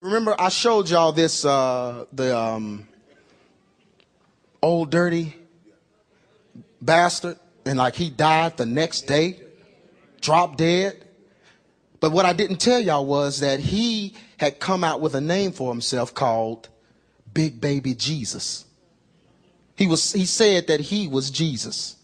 Remember, I showed y'all this, the old dirty bastard, and like he died the next day, dropped dead. But what I didn't tell y'all was that he had come out with a name for himself called Big Baby Jesus. He said that he was Jesus.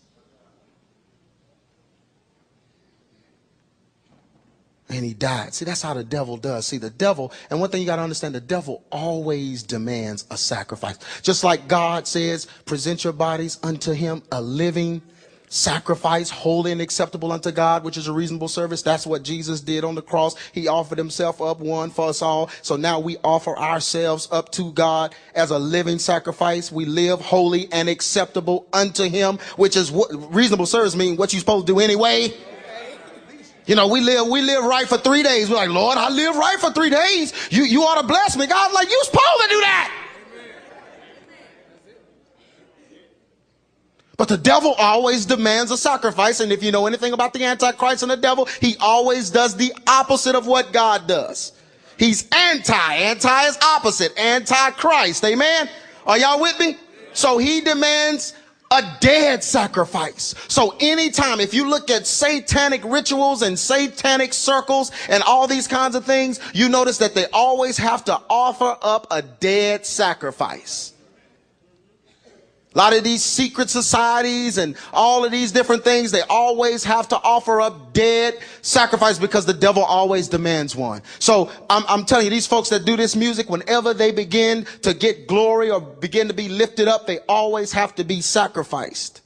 And he died. See, that's how the devil does. See, the devil, and one thing you got to understand, the devil always demands a sacrifice. Just like God says, present your bodies unto him a living sacrifice, holy and acceptable unto God, which is a reasonable service. That's what Jesus did on the cross. He offered himself up one for us all. So now we offer ourselves up to God as a living sacrifice. We live holy and acceptable unto him, which is what reasonable service means, what you're supposed to do anyway. You know, we live right for 3 days. We're like, Lord, I live right for 3 days. You ought to bless me. God's like, you supposed to do that. But the devil always demands a sacrifice. And if you know anything about the Antichrist and the devil, he always does the opposite of what God does. He's anti. Anti is opposite. Antichrist. Amen. Are y'all with me? So he demands a dead sacrifice. So anytime, if you look at satanic rituals and satanic circles and all these kinds of things, you notice that they always have to offer up a dead sacrifice. A lot of these secret societies and all of these different things, they always have to offer up dead sacrifice because the devil always demands one. So I'm telling you, these folks that do this music, whenever they begin to get glory or begin to be lifted up, they always have to be sacrificed.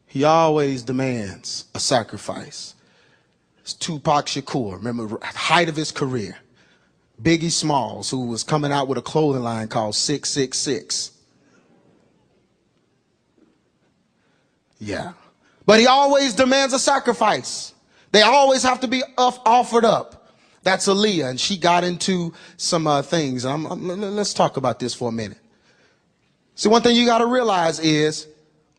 He always demands a sacrifice. It's Tupac Shakur, remember, height of his career. Biggie Smalls, who was coming out with a clothing line called 666. Yeah. But he always demands a sacrifice. They always have to be offered up. That's Aaliyah, and she got into some things. Let's talk about this for a minute. See, one thing you got to realize is,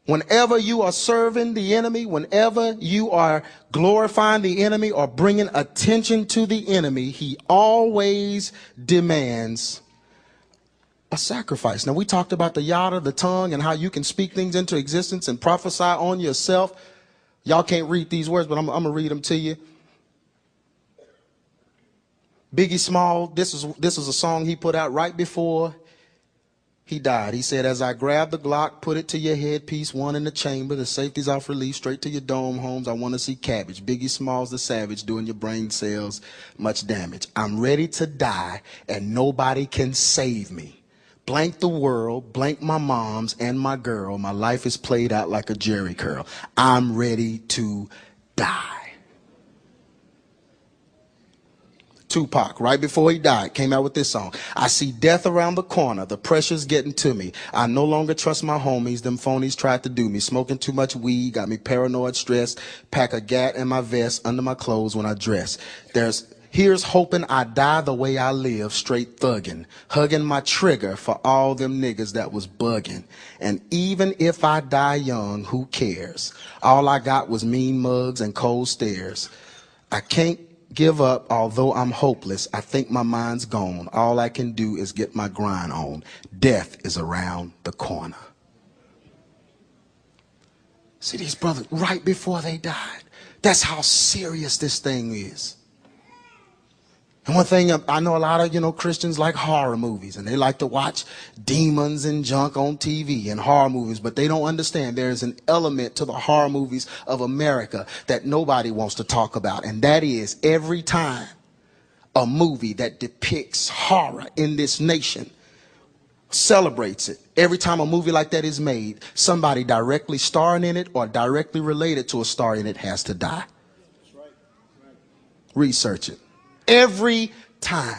whenever you are serving the enemy, whenever you are glorifying the enemy or bringing attention to the enemy, he always demands a sacrifice. Now, we talked about the yada, the tongue, and how you can speak things into existence and prophesy on yourself. Y'all can't read these words, but I'm going to read them to you. Biggie Small, this is a song he put out right before he died. He said, as I grab the Glock, put it to your headpiece, one in the chamber, the safety's off release, straight to your dome homes, I want to see cabbage. Biggie Smalls the savage, doing your brain cells much damage. I'm ready to die, and nobody can save me. Blank the world, blank my moms and my girl. My life is played out like a Jerry curl. I'm ready to die. Tupac, right before he died, came out with this song. I see death around the corner. The pressure's getting to me. I no longer trust my homies. Them phonies tried to do me. Smoking too much weed got me paranoid, stressed. Pack a gat in my vest under my clothes when I dress. Here's hoping I die the way I live, straight thugging. Hugging my trigger for all them niggas that was bugging. And even if I die young, who cares? All I got was mean mugs and cold stares. I can't give up, although I'm hopeless. I think my mind's gone. All I can do is get my grind on. Death is around the corner. See, these brothers, right before they died, that's how serious this thing is. And one thing, I know a lot of, Christians like horror movies, and they like to watch demons and junk on TV and horror movies, but they don't understand there's an element to the horror movies of America that nobody wants to talk about. And that is, every time a movie that depicts horror in this nation celebrates it, every time a movie like that is made, somebody directly starring in it or directly related to a star in it has to die. That's right. Research it. Every time.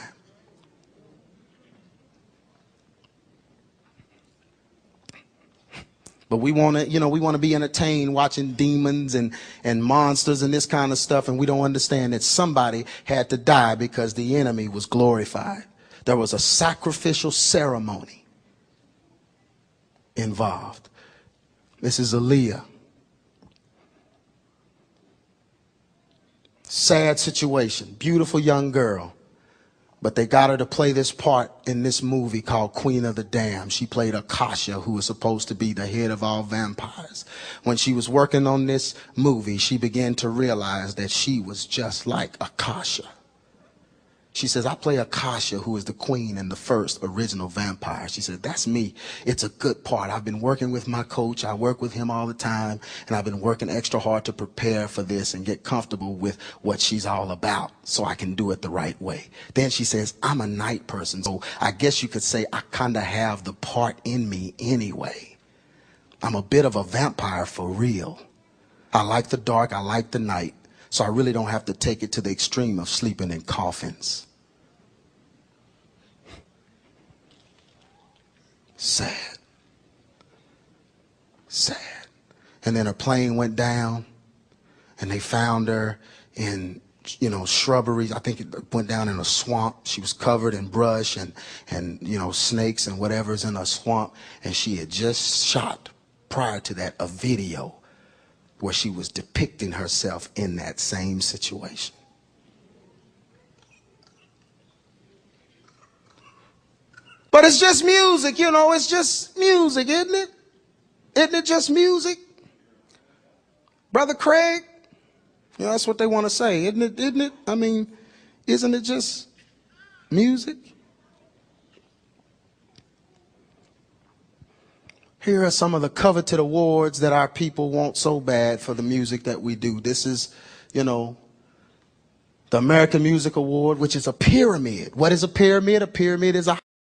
But we want to be entertained watching demons and monsters and this kind of stuff, and we don't understand that somebody had to die because the enemy was glorified. There was a sacrificial ceremony involved. This is Aaliyah. Sad situation. Beautiful young girl. But they got her to play this part in this movie called Queen of the Damned. She played Akasha, who was supposed to be the head of all vampires. When she was working on this movie, she began to realize that she was just like Akasha. She says, I play Akasha, who is the queen and the first original vampire. She said, that's me. It's a good part. I've been working with my coach. I work with him all the time. And I've been working extra hard to prepare for this and get comfortable with what she's all about so I can do it the right way. Then she says, I'm a night person. So I guess you could say I kind of have the part in me anyway. I'm a bit of a vampire for real. I like the dark. I like the night. So I really don't have to take it to the extreme of sleeping in coffins. Sad. Sad. And then her plane went down and they found her in, shrubberies. I think it went down in a swamp. She was covered in brush and snakes and whatever's in a swamp. And she had just shot, prior to that, a video where she was depicting herself in that same situation. But it's just music, it's just music, isn't it? Isn't it just music? Brother Craig, that's what they want to say, isn't it? I mean, isn't it just music? Here are some of the coveted awards that our people want so bad for the music that we do. This is, the American Music Award, which is a pyramid. What is a pyramid? A pyramid is a